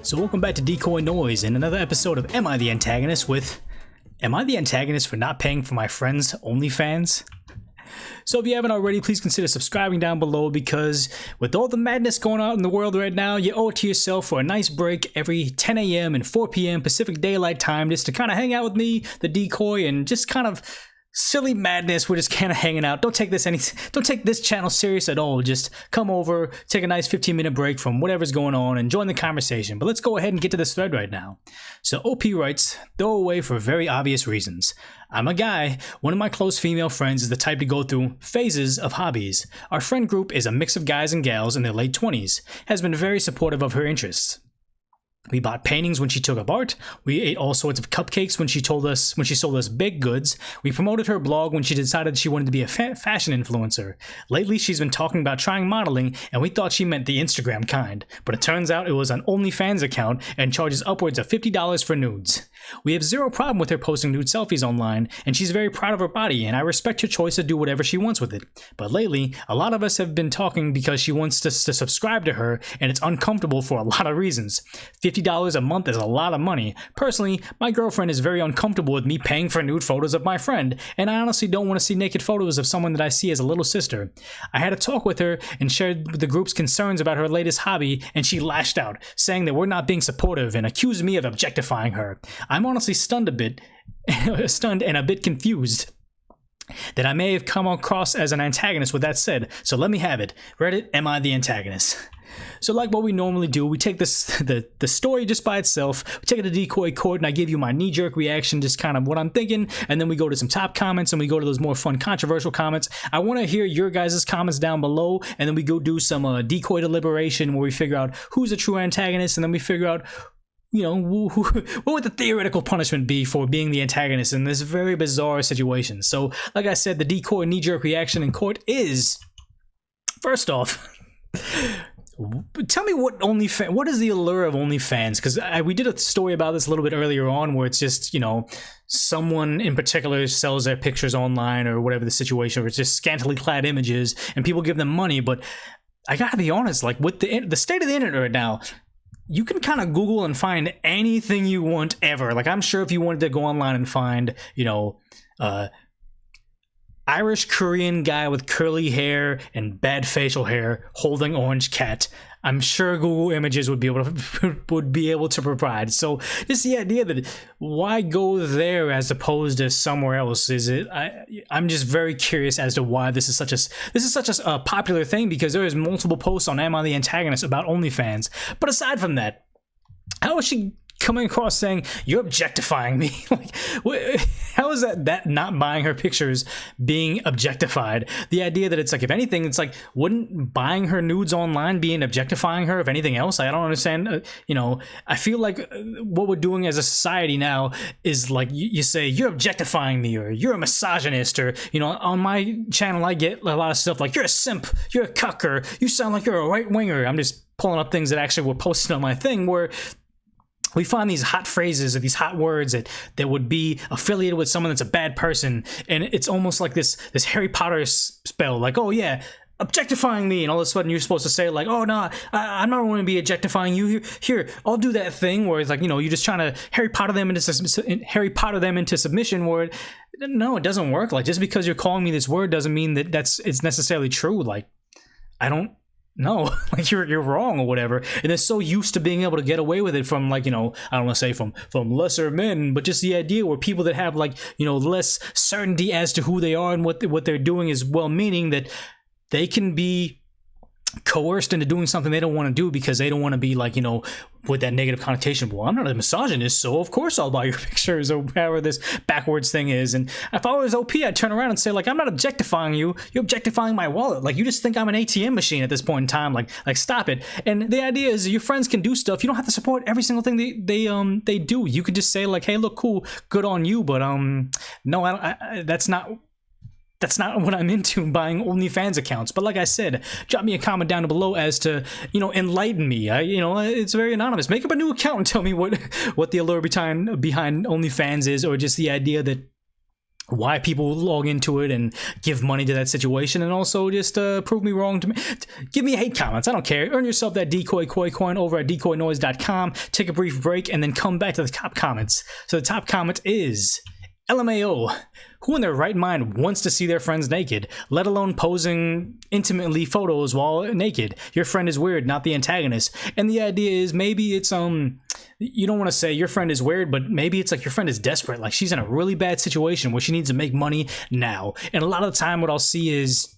So welcome back to DecoyNoise and another episode of Am I the Antagonist with Am I the Antagonist for not paying for my friends' OnlyFans? So if you haven't already, please consider subscribing down below because with all the madness going on in the world right now, you owe it to yourself for a nice break every 10 a.m. and 4 p.m. Pacific Daylight Time just to kind of hang out with me, the Decoy, and just kind of silly madness. We're just kind of hanging out. Don't take this channel serious at all. Just come over, take a nice 15-minute break from whatever's going on and join the conversation. But let's go ahead and get to this thread right now. So OP writes, throw away for very obvious reasons. I'm a guy. One of my close female friends is the type to go through phases of hobbies. Our friend group is a mix of guys and gals in their late 20s, has been very supportive of her interests. We bought paintings when she took up art. We ate all sorts of cupcakes when she sold us baked goods. We promoted her blog when she decided she wanted to be a fashion influencer. Lately, she's been talking about trying modeling, and we thought she meant the Instagram kind. But it turns out it was an OnlyFans account and charges upwards of $50 for nudes. We have zero problem with her posting nude selfies online, and she's very proud of her body, and I respect her choice to do whatever she wants with it. But lately, a lot of us have been talking because she wants us to subscribe to her, and it's uncomfortable for a lot of reasons. $50 a month is a lot of money. Personally, my girlfriend is very uncomfortable with me paying for nude photos of my friend, and I honestly don't want to see naked photos of someone that I see as a little sister. I had a talk with her and shared the group's concerns about her latest hobby, and she lashed out, saying that we're not being supportive and accused me of objectifying her. I'm honestly stunned and a bit confused that I may have come across as an antagonist with that said, so let me have it. Reddit, am I the antagonist? So like what we normally do, we take the story just by itself, we take it to Decoy Court, and I give you my knee-jerk reaction, just kind of what I'm thinking, and then we go to some top comments, and we go to those more fun, controversial comments. I want to hear your guys' comments down below, and then we go do some decoy deliberation where we figure out who's a true antagonist, and then we figure out, you know, what would the theoretical punishment be for being the antagonist in this very bizarre situation. So, like I said, the Decoy knee-jerk reaction in court is, first off, tell me what is the allure of OnlyFans? Because we did a story about this a little bit earlier on where it's just, you know, someone in particular sells their pictures online or whatever the situation, or it's just scantily clad images and people give them money. But I gotta be honest, like with the state of the internet right now, you can kind of Google and find anything you want ever. Like, I'm sure if you wanted to go online and find, you know, Irish Korean guy with curly hair and bad facial hair holding orange cat, I'm sure Google Images would be able to provide. So just the idea that why go there as opposed to somewhere else I'm just very curious as to why this is such a popular thing, because there is multiple posts on Am I the Antagonist about OnlyFans. But aside from that, how is she coming across saying you're objectifying me? Like, how is that not buying her pictures being objectified? The idea that it's like, if anything, it's like, wouldn't buying her nudes online being objectifying her if anything else? I don't understand. You know, I feel like what we're doing as a society now is like, you say you're objectifying me, or you're a misogynist, or, you know, on my channel I get a lot of stuff like you're a simp, you're a cucker, you sound like you're a right winger. I'm just pulling up things that actually were posted on my thing where we find these hot phrases or these hot words that would be affiliated with someone that's a bad person, and it's almost like this Harry Potter spell, like, oh yeah, objectifying me, and all of a sudden you're supposed to say like, oh no, I'm not going to be objectifying you. Here, I'll do that thing where it's like, you know, you're just trying to Harry Potter them into submission. Where no, it doesn't work. Like, just because you're calling me this word doesn't mean that it's necessarily true. Like, I don't. No, like you're wrong or whatever, and they're so used to being able to get away with it from, like, you know, I don't want to say from lesser men, but just the idea where people that have, like, you know, less certainty as to who they are and what they're doing is well-meaning, that they can be coerced into doing something they don't want to do because they don't want to be, like, you know, with that negative connotation. Well, I'm not a misogynist, so of course I'll buy your pictures, or whatever this backwards thing is. And if I was OP, I'd turn around and say, like, I'm not objectifying you, you're objectifying my wallet. Like, you just think I'm an ATM machine at this point in time. Like stop it. And the idea is your friends can do stuff. You don't have to support every single thing they do. You could just say, like, hey, look, cool, good on you, but no, that's not what I'm into, buying OnlyFans accounts. But like I said, drop me a comment down below as to, you know, enlighten me. You know, it's very anonymous. Make up a new account and tell me what the allure behind OnlyFans is, or just the idea that why people log into it and give money to that situation, and also just prove me wrong. Give me hate comments. I don't care. Earn yourself that decoy koi coin over at DecoyNoise.com. Take a brief break and then come back to the top comments. So the top comment is LMAO. Who in their right mind wants to see their friends naked, let alone posing intimately photos while naked? Your friend is weird, not the antagonist. And the idea is maybe it's you don't want to say your friend is weird, but maybe it's like your friend is desperate, like she's in a really bad situation where she needs to make money now. And a lot of the time what I'll see is,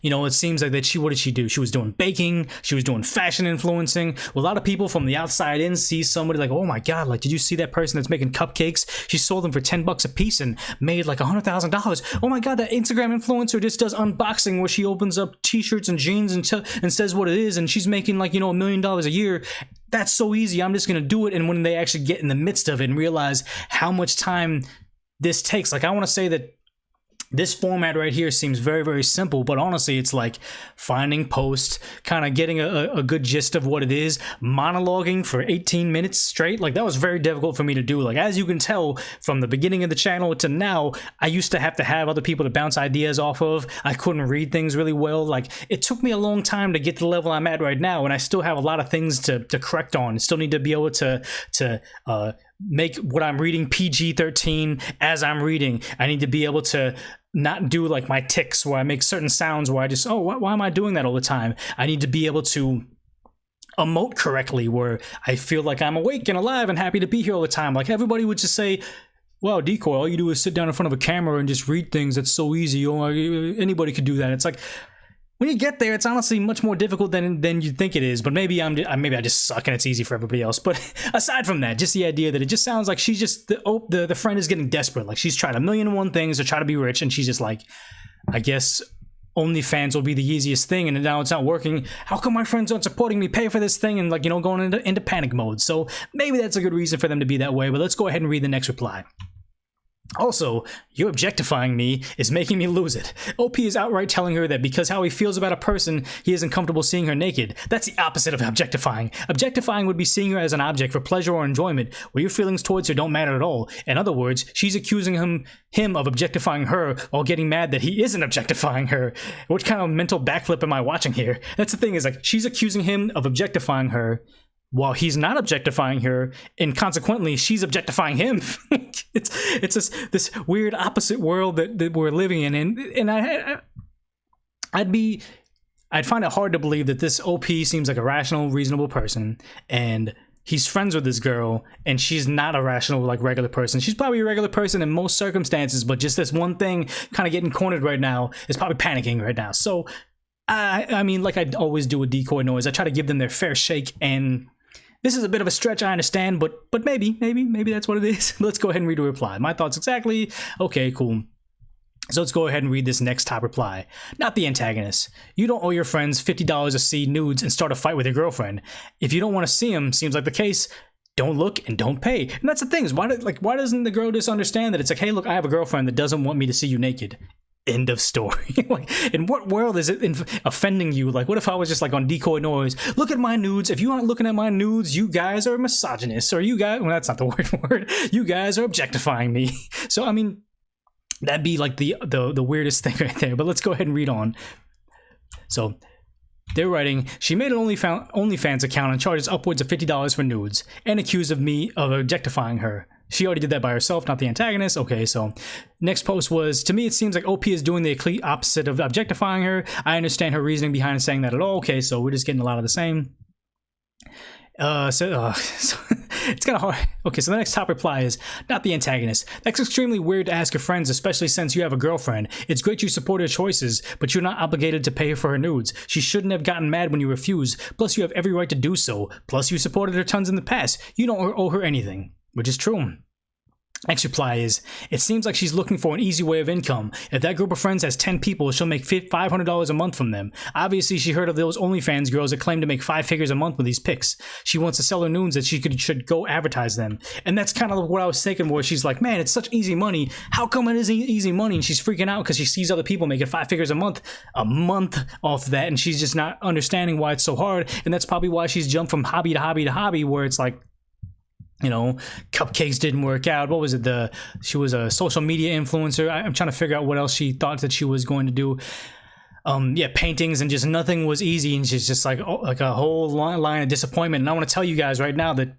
you know, it seems like that what did she do? She was doing baking, she was doing fashion influencing. Well, a lot of people from the outside in see somebody like, oh my god, like, did you see that person that's making cupcakes? She sold them for $10 a piece and made like $100,000. Oh my god, that Instagram influencer just does unboxing where she opens up t-shirts and jeans and says what it is, and she's making like, you know, $1 million a year. That's so easy, I'm just gonna do it. And when they actually get in the midst of it and realize how much time this takes, like, I want to say that this format right here seems very, very simple, but honestly, it's like finding posts, kind of getting a good gist of what it is, monologuing for 18 minutes straight. Like, that was very difficult for me to do. Like, as you can tell from the beginning of the channel to now, I used to have other people to bounce ideas off of. I couldn't read things really well. Like, it took me a long time to get to the level I'm at right now, and I still have a lot of things to correct on. Still need to be able to make what I'm reading PG-13 as I'm reading. I need to be able to not do like my tics where I make certain sounds where I just, oh, why am I doing that all the time? I need to be able to emote correctly where I feel like I'm awake and alive and happy to be here all the time. Like, everybody would just say, wow, Decoy, all you do is sit down in front of a camera and just read things. That's so easy. Oh, anybody could do that. It's like, when you get there, it's honestly much more difficult than you think it is. But maybe I just suck and it's easy for everybody else. But aside from that, just the idea that it just sounds like she's just the friend is getting desperate. Like, she's tried 1,000,001 things to try to be rich, and she's just like, I guess OnlyFans will be the easiest thing, and now it's not working. How come my friends aren't supporting me? Pay for this thing, and, like, you know, going into panic mode. So maybe that's a good reason for them to be that way. But let's go ahead and read the next reply. Also, you objectifying me is making me lose it. OP is outright telling her that because how he feels about a person, he isn't comfortable seeing her naked. That's the opposite of objectifying. Objectifying would be seeing her as an object for pleasure or enjoyment, where your feelings towards her don't matter at all. In other words, she's accusing him of objectifying her while getting mad that he isn't objectifying her. What kind of mental backflip am I watching here? That's the thing, is like, she's accusing him of objectifying her while he's not objectifying her, and consequently she's objectifying him. it's just this weird opposite world that we're living in, and I'd find it hard to believe that this OP seems like a rational, reasonable person, and he's friends with this girl, and she's not a rational, like, regular person. She's probably a regular person in most circumstances, but just this one thing kind of getting cornered right now is probably panicking right now. So I mean, like I always do with DecoyNoise, I try to give them their fair shake, and this is a bit of a stretch, I understand, but maybe that's what it is. Let's go ahead and read a reply. My thoughts exactly. Okay, cool. So let's go ahead and read this next top reply. Not the antagonist. You don't owe your friends $50 to see nudes and start a fight with your girlfriend. If you don't want to see them, seems like the case, don't look and don't pay. And that's the thing, is why doesn't the girl just understand that it's like, hey, look, I have a girlfriend that doesn't want me to see you naked. End of story. Like, in what world is it offending you? Like, what if I was just like on DecoyNoise, look at my nudes. If you aren't looking at my nudes, you guys are misogynists, or you guys, well, that's not the word. You guys are objectifying me. So I mean, that'd be like the weirdest thing right there. But let's go ahead and read on. So they're writing, she made an OnlyFans account and charges upwards of $50 for nudes, and accused of me of objectifying her. She already did that by herself, not the antagonist. Okay, so next post was, to me it seems like OP is doing the complete opposite of objectifying her. I understand her reasoning behind saying that at all. Okay, so we're just getting a lot of the same. So it's kind of hard. Okay, so the next top reply is, not the antagonist. That's extremely weird to ask your friends, especially since you have a girlfriend. It's great you support her choices, but you're not obligated to pay for her nudes. She shouldn't have gotten mad when you refused. Plus, you have every right to do so. Plus, you supported her tons in the past. You don't owe her anything, which is true. Next reply is, it seems like she's looking for an easy way of income. If that group of friends has 10 people, she'll make $500 a month from them. Obviously, she heard of those OnlyFans girls that claim to make 5 figures a month with these pics. She wants to sell her nudes that she should go advertise them. And that's kind of what I was thinking, where she's like, man, it's such easy money. How come it isn't easy money? And she's freaking out because she sees other people making 5 figures a month off of that, and she's just not understanding why it's so hard. And that's probably why she's jumped from hobby to hobby to hobby, where it's like, you know, cupcakes didn't work out. What was it? She was a social media influencer. I'm trying to figure out what else she thought that she was going to do. Yeah, paintings, and just nothing was easy, and she's just like a whole line of disappointment. And I want to tell you guys right now that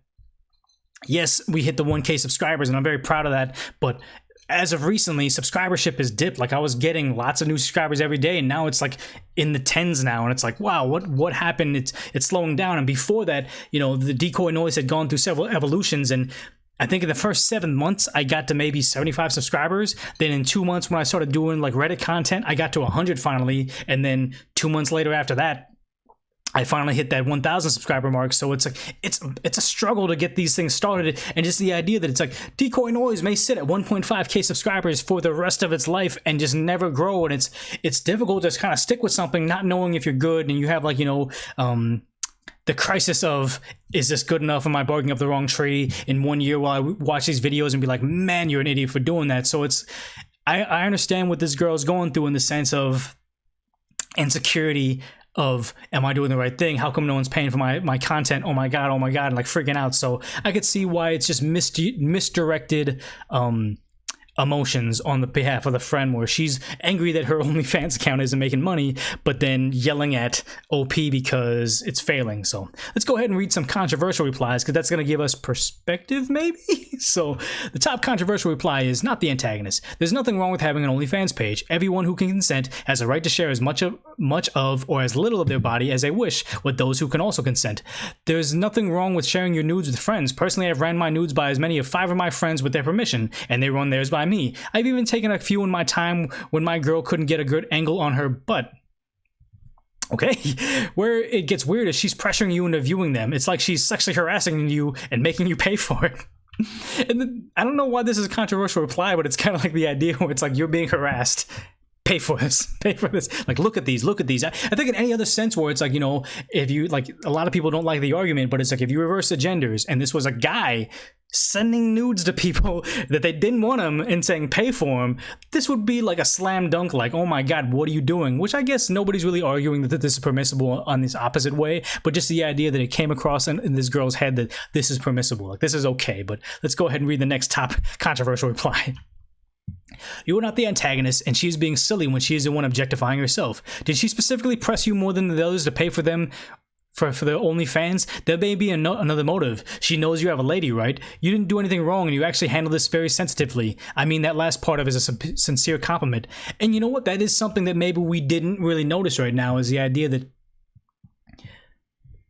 yes, we hit the 1K subscribers, and I'm very proud of that. But as of recently, subscribership has dipped. Like, I was getting lots of new subscribers every day, and now it's like in the tens now, and it's like, wow, what happened? It's slowing down. And before that, you know, the DecoyNoise had gone through several evolutions, and I think in the first 7 months, I got to maybe 75 subscribers. Then in 2 months, when I started doing like Reddit content, I got to 100 finally. And then 2 months later after that, I finally hit that 1,000 subscriber mark. So it's like, it's a struggle to get these things started. And just the idea that it's like DecoyNoise may sit at 1.5K subscribers for the rest of its life and just never grow. And it's difficult to just kind of stick with something, not knowing if you're good. And you have like, you know, the crisis of, is this good enough? Am I barking up the wrong tree in 1 year while I watch these videos and be like, man, you're an idiot for doing that. So I understand what this girl's going through in the sense of insecurity of, am I doing the right thing? How come no one's paying for my content? Oh my God, and like freaking out. So I could see why it's just misdirected emotions on the behalf of the friend, where she's angry that her OnlyFans account isn't making money, but then yelling at OP because it's failing. So let's go ahead and read some controversial replies, because that's going to give us perspective, maybe. So the top controversial reply is, not the antagonist. There's nothing wrong with having an OnlyFans page. Everyone who can consent has a right to share as much of or as little of their body as they wish with those who can also consent. There's nothing wrong with sharing your nudes with friends. Personally, I've ran my nudes by as many of 5 of my friends with their permission, and they run theirs by me. I've even taken a few in my time when my girl couldn't get a good angle on her butt. Okay, where it gets weird is she's pressuring you into viewing them. It's like she's sexually harassing you and making you pay for it. And then, I don't know why this is a controversial reply, but it's kind of like the idea where it's like, you're being harassed. Pay for this, like, look at these. I think in any other sense where it's like, you know, if you like, a lot of people don't like the argument, but it's like, if you reverse the genders and this was a guy sending nudes to people that they didn't want him and saying pay for him, this would be like a slam dunk, like, oh my God, what are you doing? Which I guess nobody's really arguing that this is permissible on this opposite way, but just the idea that it came across in this girl's head that this is permissible, like this is okay. But let's go ahead and read the next top controversial reply. You are not the antagonist, and she is being silly when she is the one objectifying herself. Did she specifically press you more than the others to pay for them for the OnlyFans? There may be another motive. She knows you have a lady, right? You didn't do anything wrong, and you actually handled this very sensitively. I mean, that last part of it is a sincere compliment. And you know what? That is something that maybe we didn't really notice right now, is the idea that,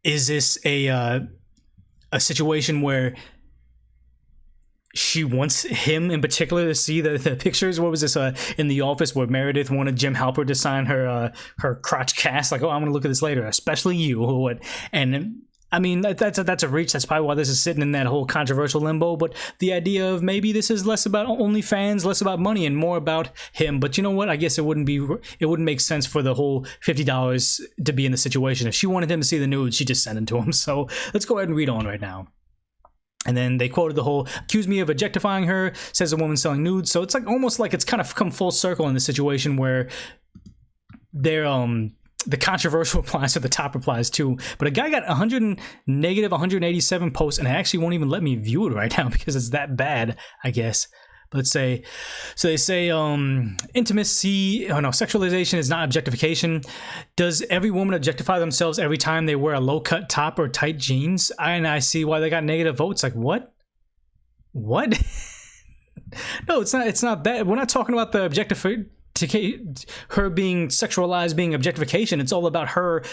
is this a situation where she wants him in particular to see the pictures? What was this in the office where Meredith wanted Jim Halpert to sign her crotch cast? Like, oh, I'm gonna look at this later, especially you, or what? And I mean, that's a reach. That's probably why this is sitting in that whole controversial limbo. But the idea of maybe this is less about OnlyFans, less about money, and more about him. But you know what? I guess it wouldn't make sense for the whole $50 to be in the situation. If she wanted him to see the nudes, she just sent it to him. So let's go ahead and read on right now. And then they quoted the whole, accused me of objectifying her, says a woman selling nudes. So it's like almost like it's kind of come full circle in the situation where they're the controversial replies to the top replies too. But a guy got negative 187 posts, and it actually won't even let me view it right now because it's that bad, I guess. Let's say, so they say intimacy, sexualization is not objectification. Does every woman objectify themselves every time they wear a low-cut top or tight jeans? And I see why they got negative votes. Like, what? No, it's not that. We're not talking about the her being sexualized, being objectification. It's all about her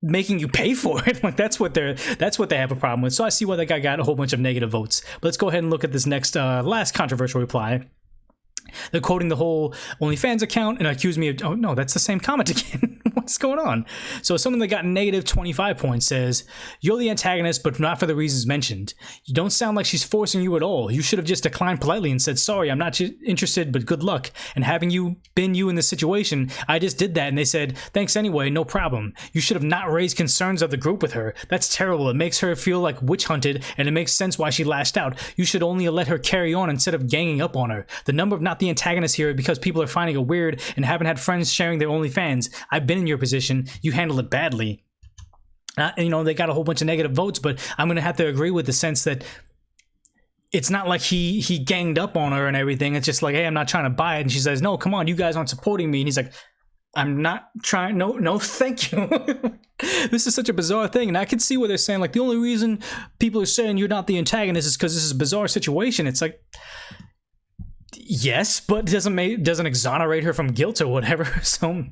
making you pay for it. Like, that's what they have a problem with. So I see why that guy got a whole bunch of negative votes. But let's go ahead and look at this next last controversial reply. They're quoting the whole OnlyFans account and accuse me of, oh no, that's the same comment again. What's going on? So someone that got negative 25 points says, you're the antagonist, but not for the reasons mentioned. You don't sound like she's forcing you at all. You should have just declined politely and said, sorry, I'm not interested, but good luck. And having you been you in this situation, I just did that. And they said, thanks anyway, no problem. You should have not raised concerns of the group with her. That's terrible. It makes her feel like witch hunted, and it makes sense why she lashed out. You should only let her carry on instead of ganging up on her. The number of not the antagonist here because people are finding it weird and haven't had friends sharing their OnlyFans. I've been in your position. You handled it badly. They got a whole bunch of negative votes, but I'm going to have to agree with the sense that it's not like he ganged up on her and everything. It's just like, hey, I'm not trying to buy it. And she says, no, come on, you guys aren't supporting me. And he's like, I'm not trying. No, thank you. This is such a bizarre thing. And I can see what they're saying. Like, the only reason people are saying you're not the antagonist is because this is a bizarre situation. It's like, yes, but doesn't exonerate her from guilt or whatever. So,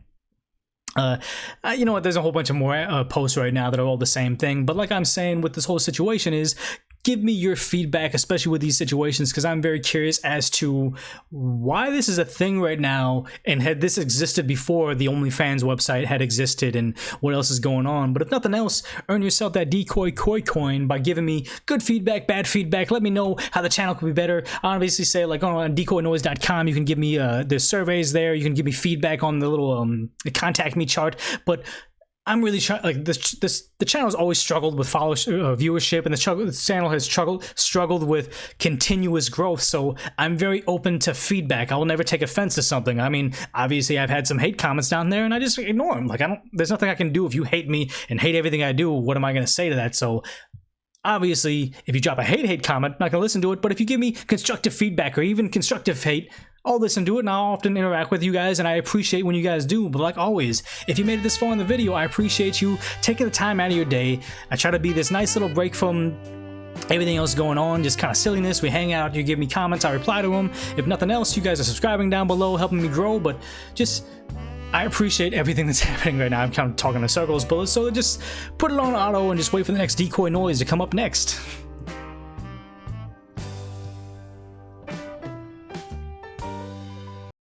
you know what? There's a whole bunch of more posts right now that are all the same thing. But like I'm saying with this whole situation is, give me your feedback, especially with these situations, because I'm very curious as to why this is a thing right now, and had this existed before the OnlyFans website had existed, and what else is going on. But if nothing else, earn yourself that decoy coin by giving me good feedback, bad feedback. Let me know how the channel could be better. I obviously say, like, on DecoyNoise.com, you can give me there's surveys there. You can give me feedback on the little contact me chart. But I'm really trying. Like, the channel has always struggled with viewership, and the channel has struggled with continuous growth. So I'm very open to feedback. I will never take offense to something. I mean, obviously, I've had some hate comments down there, and I just ignore them. Like, there's nothing I can do if you hate me and hate everything I do. What am I going to say to that? So obviously, if you drop a hate comment, I'm not going to listen to it. But if you give me constructive feedback or even constructive hate, I'll listen to it, and I'll often interact with you guys, and I appreciate when you guys do. But like always, if you made it this far in the video, I appreciate you taking the time out of your day. I try to be this nice little break from everything else going on, just kind of silliness. We hang out, you give me comments, I reply to them. If nothing else, you guys are subscribing down below, helping me grow. But just, I appreciate everything that's happening right now. I'm kind of talking in circles, but so just put it on auto and just wait for the next decoy noise to come up next.